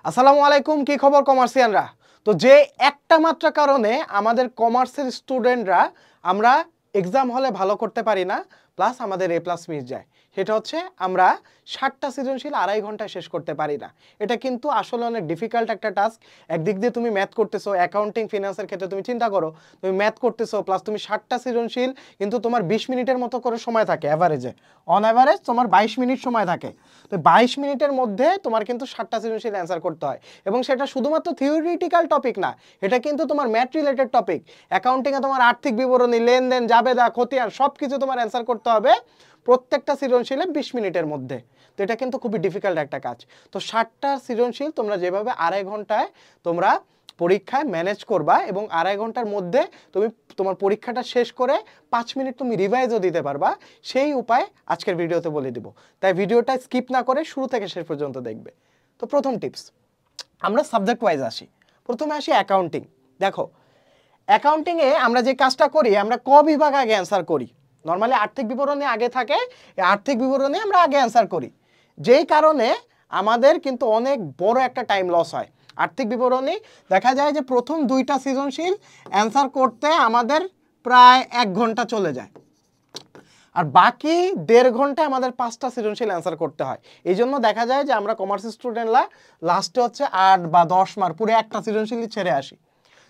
আসসালামু আলাইকুম, কি খবর কমার্সিয়ানরা? তো যে একটা মাত্র কারণে আমাদের কমার্সের স্টুডেন্টরা আমরা এক্সাম হলে ভালো করতে পারি না, প্লাস আমাদের এ প্লাস মিস যায়, সেটা হচ্ছে আমরা 60টা সৃজনশীল 2.5 ঘন্টায় শেষ করতে পারি না। এটা কিন্তু আসলে অনেক ডিফিকাল্ট একটা টাস্ক। একদিক দিয়ে তুমি ম্যাথ করতেছো, অ্যাকাউন্টিং ফিনান্সের ক্ষেত্রে তুমি চিন্তা করো, তুমি ম্যাথ করতেছো প্লাস তুমি 60টা সৃজনশীল, কিন্তু তোমার 20 মিনিটের মতো করে সময় থাকে অ্যাভারেজে। অন অ্যাভারেজ তোমার 22 মিনিট সময় থাকে। তো 22 মিনিটের মধ্যে তোমার কিন্তু 60টা সৃজনশীল অ্যান্সার করতে হয়, এবং সেটা শুধুমাত্র থিওরিটিক্যাল টপিক না, এটা কিন্তু তোমার ম্যাথ রিলেটেড টপিক। অ্যাকাউন্টিংয়ে তোমার আর্থিক বিবরণী, লেনদেন, জাবেদা, খতিয়ান সব কিছু তোমার অ্যান্সার করতে হবে প্রত্যেকটা সৃজনশীলে 20 মিনিটের মধ্যে। তো এটা কিন্তু খুবই ডিফিকাল্ট একটা কাজ। তো 60টা সৃজনশীল তোমরা যেভাবে 2.5 ঘন্টায় তোমরা পরীক্ষায় ম্যানেজ করবা, এবং 2.5 ঘন্টার মধ্যে তুমি তোমার পরীক্ষাটা শেষ করে 5 মিনিট তুমি রিভাইজও দিতে পারবা, সেই উপায় আজকের ভিডিওতে বলে দিব। তাই ভিডিওটা স্কিপ না করে শুরু থেকে শেষ পর্যন্ত দেখবে। তো প্রথম টিপস, আমরা সাবজেক্ট ওয়াইজ আসি। প্রথমে আসি অ্যাকাউন্টিং। দেখো, অ্যাকাউন্টিংয়ে আমরা যে কাজটা করি, আমরা ক বিভাগ আগে অ্যান্সার করি। নর্মালি আর্থিক বিবরণী আগে থাকে, এই আর্থিক বিবরণী আমরা আগে অ্যান্সার করি, যেই কারণে আমাদের কিন্তু অনেক বড় একটা টাইম লস হয়। আর্থিক বিবরণী দেখা যায় যে প্রথম 2টা সৃজনশীল অ্যান্সার করতে আমাদের প্রায় 1 ঘন্টা চলে যায়, আর বাকি 1.5 ঘন্টায় আমাদের 5টা সৃজনশীল অ্যান্সার করতে হয়। এই জন্য দেখা যায় যে আমরা কমার্স স্টুডেন্টরা লাস্টে হচ্ছে 8 বা 10 মার্ক পুরো একটা সৃজনশীলই ছেড়ে আসি।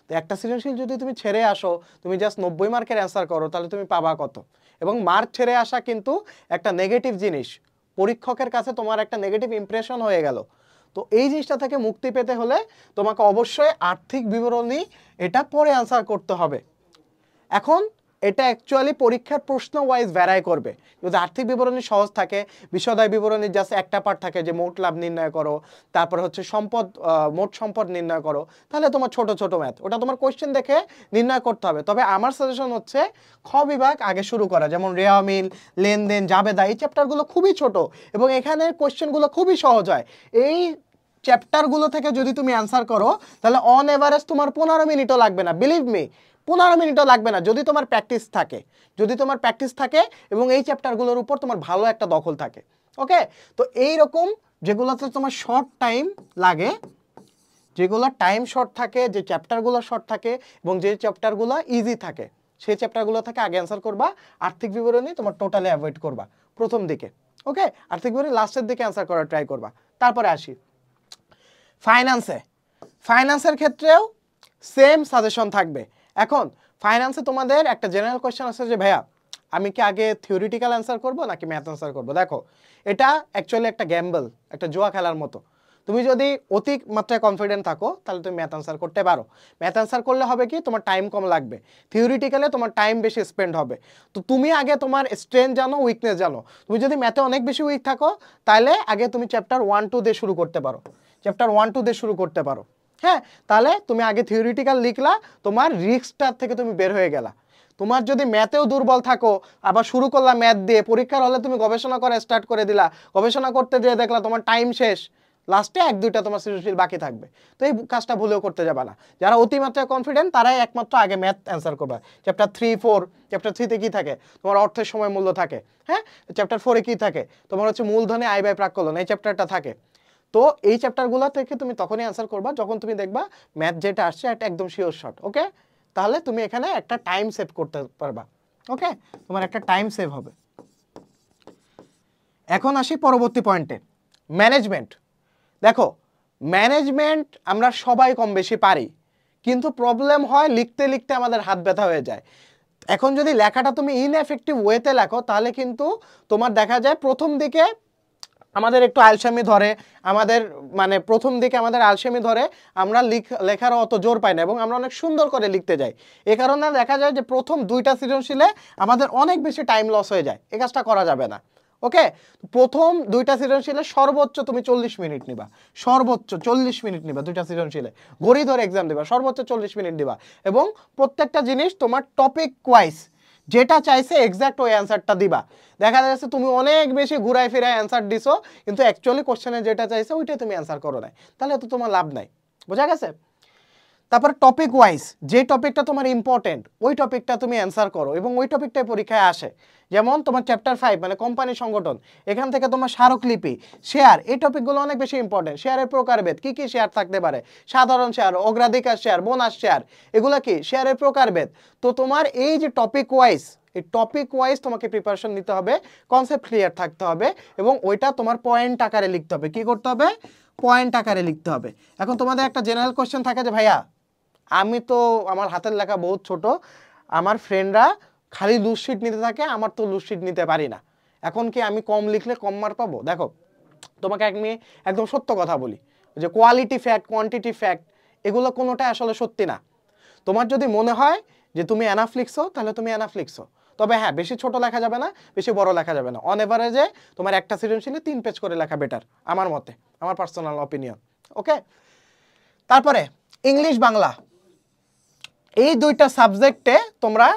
তো একটা সৃজনশীল যদি তুমি ছেড়ে আসো, তুমি জাস্ট 90 মার্কের অ্যান্সার করো, তাহলে তুমি পাবা কত? এবং মার্ক ছেড়ে আসা কিন্তু একটা নেগেটিভ জিনিস, পরীক্ষকের কাছে তোমার একটা নেগেটিভ ইমপ্রেশন হয়ে গেল। তো এই জিনিসটা থেকে মুক্তি পেতে হলে তোমাকে অবশ্যই আর্থিক বিবরণী এটা পরে অ্যান্সার করতে হবে। এখন এটা অ্যাকচুয়ালি পরীক্ষার প্রশ্ন ওয়াইজ ভ্যারাই করবে। যদি আর্থিক বিবরণী সহজ থাকে, বিশদায় বিবরণীর জাস্ট একটা পার্ট থাকে যে মোট লাভ নির্ণয় করো, তারপর হচ্ছে সম্পদ, মোট সম্পদ নির্ণয় করো, তাহলে তোমার ছোট ছোট ম্যাথ, ওটা তোমার কোয়েশ্চেন দেখে নির্ণয় করতে হবে। তবে আমার সাজেশন হচ্ছে খ বিভাগ আগে শুরু করা, যেমন রেওয়া মিল, লেনদেন, জাবেদা, এই চ্যাপ্টারগুলো খুবই ছোট এবং এখানে কোয়েশ্চেনগুলো খুবই সহজ হয়। এই চ্যাপ্টারগুলো থেকে যদি তুমি অ্যান্সার করো, তাহলে অন এভারেজ তোমার 15 মিনিটও লাগবে না, বিলিভ মি, 15 মিনিটও লাগবে না, যদি তোমার প্র্যাকটিস থাকে, যদি তোমার প্র্যাকটিস থাকে এবং এই চ্যাপ্টারগুলোর উপর তোমার ভালো একটা দখল থাকে। ওকে, তো এই রকম যেগুলোতে তোমার শর্ট টাইম লাগে, যেগুলো টাইম শর্ট থাকে, যে চ্যাপ্টারগুলো শর্ট থাকে এবং যে চ্যাপ্টারগুলো ইজি থাকে, সেই চ্যাপ্টারগুলো থেকে আগে অ্যান্সার করবা। আর্থিক বিবরণী তোমার টোটালি অ্যাভয়েড করবা প্রথম দিকে। ওকে, আর্থিক বিবরণী লাস্টের দিকে অ্যান্সার করার ট্রাই করবা। তারপরে আসি ফাইন্যান্সে। ফাইন্যান্সের ক্ষেত্রেও সেম সাজেশন থাকবে। এখন ফাইন্যান্সে তোমাদের একটা জেনারেল কোয়েশ্চেন আছে যে ভাইয়া আমি কি আগে থিওরিটিক্যাল অ্যান্সার করব নাকি ম্যাথ অ্যান্সার করব? দেখো, এটা অ্যাকচুয়ালি একটা গ্যাম্বল, একটা জুয়া খেলার মতো। তুমি যদি অতি মাত্রায় কনফিডেন্ট থাকো, তাহলে তুমি ম্যাথ অ্যান্সার করতে পারো। ম্যাথ অ্যান্সার করলে হবে কি, তোমার টাইম কম লাগবে, থিওরিটিক্যালে তোমার টাইম বেশি স্পেন্ড হবে। তো তুমি আগে তোমার স্ট্রেংথ জানো, উইকনেস জানো। তুমি যদি ম্যাথে অনেক বেশি উইক থাকো, তাহলে আগে তুমি চ্যাপ্টার 1-2 দিয়ে শুরু করতে পারো, চ্যাপ্টার 1-2 দিয়ে শুরু করতে পারো। হ্যাঁ, তাহলে তুমি আগে থিওরিটিক্যাল লিখলা, তোমার রিস্কটার থেকে তুমি বের হয়ে গেলা। তোমার যদি ম্যাথেও দুর্বল থাকো, আবার শুরু করলা ম্যাথ দিয়ে, পরীক্ষার হলে তুমি গবেষণা করা স্টার্ট করে দিলা, গবেষণা করতে যেয়ে দেখলা তোমার টাইম শেষ, লাস্টে 1-2টা তোমার সৃজনশীল বাকি থাকবে। তো এই কাজটা ভুলেও করতে যাবে না। যারা অতিমাত্রায় কনফিডেন্ট তারাই একমাত্র আগে ম্যাথ অ্যান্সার করবে। চ্যাপ্টার 3-4, চ্যাপ্টার 3-তে কী থাকে? তোমার অর্থের সময় মূল্য থাকে। হ্যাঁ, চ্যাপ্টার 4-এ কী থাকে? তোমার হচ্ছে মূলধনে আয় ব্যয় প্রাক্কলন, এই চ্যাপ্টারটা থাকে। তো এই চ্যাপ্টারগুলো থেকে তুমি তখনই অ্যান্সার করবা যখন তুমি দেখবা ম্যাথ যেটা আসছে এটা একদম শিওর শট। ওকে, তাহলে তুমি এখানে একটা টাইম সেভ করতে পারবা। ওকে, তোমার একটা টাইম সেভ হবে। এখন আসি পরবর্তী পয়েন্টে, ম্যানেজমেন্ট। দেখো, ম্যানেজমেন্ট আমরা সবাই কম বেশি পারি, কিন্তু প্রবলেম হয় লিখতে লিখতে আমাদের হাত ব্যথা হয়ে যায়। এখন যদি লেখাটা তুমি ইনএফেক্টিভ ওয়েতে লেখো, তাহলে কিন্তু তোমার দেখা যায় প্রথম দিকে আমাদের একটু আলসেমি ধরে, আমাদের মানে প্রথম দিকে আমাদের আলসেমি ধরে, আমরা লেখার অত জোর পাই না এবং আমরা অনেক সুন্দর করে লিখতে যাই। এ কারণে দেখা যায় যে প্রথম 2টা সৃজনশীলে আমাদের অনেক বেশি টাইম লস হয়ে যায়। এই কাজটা করা যাবে না। ওকে, প্রথম 2টা সৃজনশীলে সর্বোচ্চ তুমি 40 মিনিট নিবা, সর্বোচ্চ 40 মিনিট নিবা 2টা সৃজনশীলে, ঘড়ি ধরে এক্সাম দিবা, সর্বোচ্চ 40 মিনিট দিবা, এবং প্রত্যেকটা জিনিস তোমার টপিক ওয়াইজ যেটা চাইছে এক্সাক্ট ওই অ্যান্সারটা দিবা। দেখা যাচ্ছে তুমি অনেক বেশি ঘুরায় ফিরায় অ্যান্সার দিছো, কিন্তু অ্যাকচুয়ালি কোশ্চেনে যেটা চাইছে ওইটাই তুমি অ্যান্সার করো নাই, তাহলে তো তোমার লাভ নাই। বোঝা গেছে? তারপর টপিক ওয়াইজ যে টপিকটা তোমার ইম্পর্টেন্ট ওই টপিকটা তুমি অ্যান্সার করো এবং ওই টপিকটাই পরীক্ষায় আসে। যেমন তোমার চ্যাপ্টার 5 মানে কোম্পানি সংগঠন, এখান থেকে তোমার স্মারকলিপি, শেয়ার, এই টপিকগুলো অনেক বেশি ইম্পর্টেন্ট। শেয়ারের প্রকারভেদ, কি কি শেয়ার থাকতে পারে, সাধারণ শেয়ার, অগ্রাধিকার শেয়ার, বোনাস শেয়ার, এগুলো কি শেয়ারের প্রকারভেদ। তো তোমার এই যে টপিক ওয়াইজ, এই টপিক ওয়াইজ তোমাকে প্রিপারেশন নিতে হবে, কনসেপ্ট ক্লিয়ার থাকতে হবে এবং ওইটা তোমার পয়েন্ট আকারে লিখতে হবে। কি করতে হবে? পয়েন্ট আকারে লিখতে হবে। এখন তোমাদের একটা জেনারেল কোশ্চেন থাকে যে ভাইয়া আমি তো আমার হাতের লেখা বহুত ছোট, আমার ফ্রেন্ডরা খালি লুজ শিট নিতে থাকে, আমার তো লুজ শিট নিতে পারি না, এখন কি আমি কম লিখলে কম মার্ক পাবো? দেখো তোমাকে আমি একদম সত্য কথা বলি যে কোয়ালিটি ফ্যাক্ট, কোয়ান্টিটি ফ্যাক্ট, এগুলো কোনোটাই আসলে সত্যি না। তোমার যদি মনে হয় যে তুমি এনাফ লিখছো তাহলে তুমি এনাফ লিখছো, তবে হ্যাঁ বেশি ছোট লেখা যাবে না, বেশি বড় লেখা যাবে না। অন এভারেজে তোমার একটা সৃজনশীলে 3 পেজ করে লেখা বেটার আমার মতে, আমার পার্সোনাল অপিনিয়ন। ওকে, তারপরে ইংলিশ বাংলা, এই দুইটা সাবজেক্টে তোমরা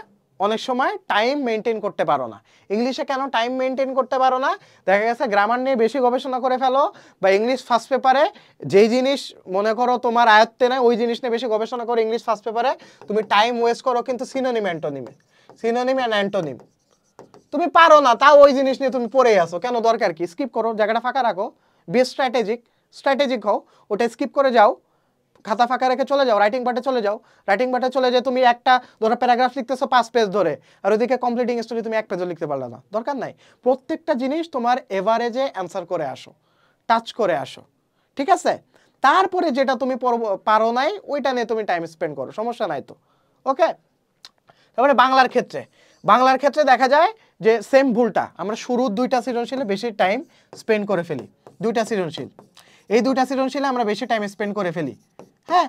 অনেক সময় টাইম মেনটেন করতে পারো না। ইংলিশে কেন টাইম মেনটেন করতে পারো না? দেখা গেছে গ্রামার নিয়ে বেশি গবেষণা করে ফেলো, বা ইংলিশ ফার্স্ট পেপারে যেই জিনিস মনে করো তোমার আয়ত্তে নেই ওই জিনিস নিয়ে বেশি গবেষণা করে ইংলিশ ফার্স্ট পেপারে তুমি টাইম ওয়েস্ট করো কিন্তু সিনোনিম অ্যান্টোনিমে, সিনোনিম অ্যান্ড অ্যান্টোনিম তুমি পারো না, তাও ওই জিনিস নিয়ে তুমি পড়েই আসো। কেন? দরকার কি? স্কিপ করো, জায়গাটা ফাঁকা রাখো, বি স্ট্র্যাটেজিক হও, ওটা স্কিপ করে যাও, খাতা ফাঁকা রেখে চলে যাও, রাইটিং পার্টে চলে যাও। রাইটিং পার্টে চলে যায় তুমি একটা ধরো প্যারাগ্রাফ লিখতেছো 5 পেজ ধরে, আর ওইদিকে কমপ্লিটিং স্টোরি তুমি 1 পেজও লিখতে পারলে না, দরকার নাই। প্রত্যেকটা জিনিস তোমার এভারেজে অ্যান্সার করে আসো, টাচ করে আসো, ঠিক আছে? তারপরে যেটা তুমি পারো নাই ওইটা নিয়ে তুমি টাইম স্পেন্ড করো, সমস্যা নাই তো। ওকে, তারপরে বাংলার ক্ষেত্রে দেখা যায় যে সেম ভুলটা আমরা শুরুর 2টা সৃজনশীলে বেশি টাইম স্পেন্ড করে ফেলি। 2টা সৃজনশীল, এই 2টা সৃজনশীলে আমরা বেশি টাইম স্পেন্ড করে ফেলি। হ্যাঁ,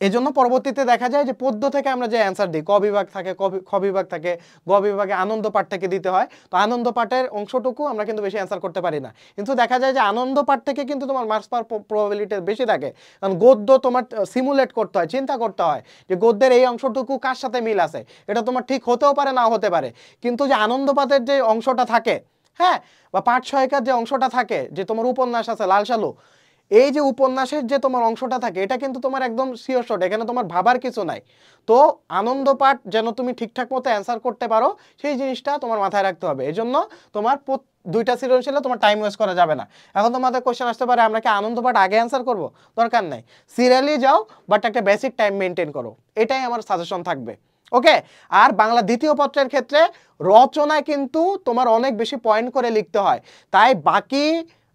এই জন্য পরবর্তীতে দেখা যায় যে পদ্য থেকে আমরা যে অ্যান্সার দিই, ক বিভাগ থাকে, খ বিভাগ থাকে, গ বিভাগে আনন্দ পাঠ থেকে দিতে হয়। তো আনন্দ পাঠের অংশটুকু আমরা কিন্তু বেশি অ্যান্সার করতে পারি না, কিন্তু দেখা যায় যে আনন্দ পাঠ থেকে কিন্তু তোমার মার্কস পাওয়ার প্রবাবিলিটি বেশি থাকে। কারণ গদ্য তোমার সিমুলেট করতে হয়, চিন্তা করতে হয় যে গদ্যের এই অংশটুকু কার সাথে মিল আছে, এটা তোমার ঠিক হতেও পারে নাও হতে পারে। কিন্তু যে আনন্দ পাঠের যে অংশটা থাকে, হ্যাঁ, বা পাঠ সহায়িকার যে অংশটা থাকে, যে তোমার উপন্যাস আছে লাল সালু, এই যে উপন্যাসের যে তোমার অংশটা থাকে এটা কিন্তু তোমার একদম সিওর শট, এখানে তোমার ভাবার কিছু নাই। তো আনন্দ পাঠ যেন তুমি ঠিকঠাক মতো অ্যান্সার করতে পারো সেই জিনিসটা তোমার মাথায় রাখতে হবে। এই জন্য তোমার 2টা সৃজনশীলে তোমার টাইম ওয়েস্ট করা যাবে না। এখন তোমাদের কোশ্চেন আসতে পারে আমরা কি আনন্দ পাঠ আগে অ্যান্সার করব? দরকার নাই, সিরিয়ালি যাও, বাট একটা বেসিক টাইম মেনটেন করো, এটাই আমার সাজেশন থাকবে। ওকে, আর বাংলা দ্বিতীয় পত্রের ক্ষেত্রে রচনায় কিন্তু তোমার অনেক বেশি পয়েন্ট করে লিখতে হয়, তাই বাকি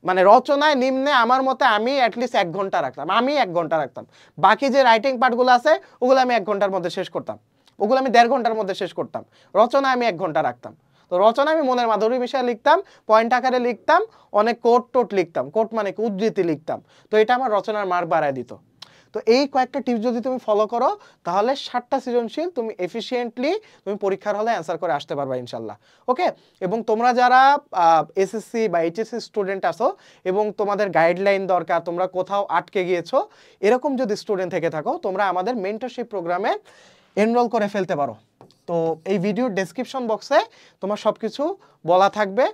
মানে রচনায় নিম্নে আমার মতে আমি অ্যাটলিস্ট 1 ঘন্টা রাখতাম, আমি 1 ঘন্টা রাখতাম। বাকি যে রাইটিং পার্টগুলো আছে ওগুলো আমি 1 ঘন্টার মধ্যে শেষ করতাম, ওগুলো আমি 1.5 ঘন্টার মধ্যে শেষ করতাম। রচনায় আমি 1 ঘন্টা রাখতাম। তো রচনা আমি মনের মাধুরী মিশিয়ে লিখতাম, পয়েন্ট আকারে লিখতাম, অনেক কোট লিখতাম, কোট মানে কি উদ্ধৃতি লিখতাম। তো এটা আমার রচনার মার্ক বাড়ায় দিত। তো এই কয়েকটা টিপস যদি তুমি ফলো করো তাহলে 7টা সৃজনশীল তুমি এফিশিয়েন্টলি তুমি পরীক্ষার হলে অ্যান্সার করে আসতে পারবা ইনশাল্লাহ। ওকে, এবং তোমরা যারা এসএসসি বা এইচএসসি স্টুডেন্ট আসো এবং তোমাদের গাইডলাইন দরকার, তোমরা কোথাও আটকে গিয়েছো, এরকম যদি স্টুডেন্ট থেকে থাকো তোমরা আমাদের মেন্টরশিপ প্রোগ্রামে এনরোল করে ফেলতে পারো। তো এই ভিডিওর ডেসক্রিপশন বক্সে তোমার সব কিছু বলা থাকবে।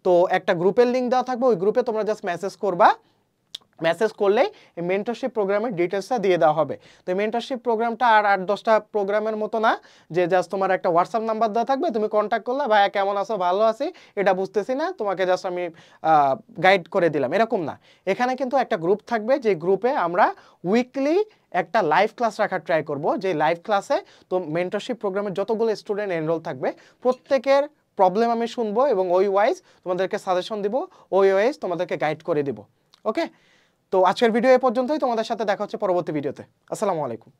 তো একটা গ্রুপের লিঙ্ক দেওয়া থাকবে, ওই গ্রুপে তোমরা জাস্ট মেসেজ করবা, মেসেজ করলেই এই মেন্টরশিপ প্রোগ্রামের ডিটেলসটা দিয়ে দেওয়া হবে। তো এই মেন্টরশিপ প্রোগ্রামটা আর 8-10টা প্রোগ্রামের মতো না যে জাস্ট তোমার একটা হোয়াটসঅ্যাপ নাম্বার দেওয়া থাকবে, তুমি কন্ট্যাক্ট করলে ভাইয়া কেমন আছো, ভালো আছি, এটা বুঝতেছি না, তোমাকে জাস্ট আমি গাইড করে দিলাম, এরকম না। এখানে কিন্তু একটা গ্রুপ থাকবে, যে গ্রুপে আমরা উইকলি একটা লাইভ ক্লাস রাখার ট্রাই করব। যে লাইভ ক্লাসে তো মেন্টরশিপ প্রোগ্রামের যতগুলো স্টুডেন্ট এনরোল থাকবে প্রত্যেকের প্রবলেম আমি শুনবো এবং ওই ওয়াইজ তোমাদেরকে সাজেশন দিব, ওই ওয়াইজ তোমাদেরকে গাইড করে দিব। ওকে, তো আজকের ভিডিও এ পর্যন্তই, তোমাদের সাথে দেখা হচ্ছে পরবর্তী ভিডিওতে। আসসালামু আলাইকুম।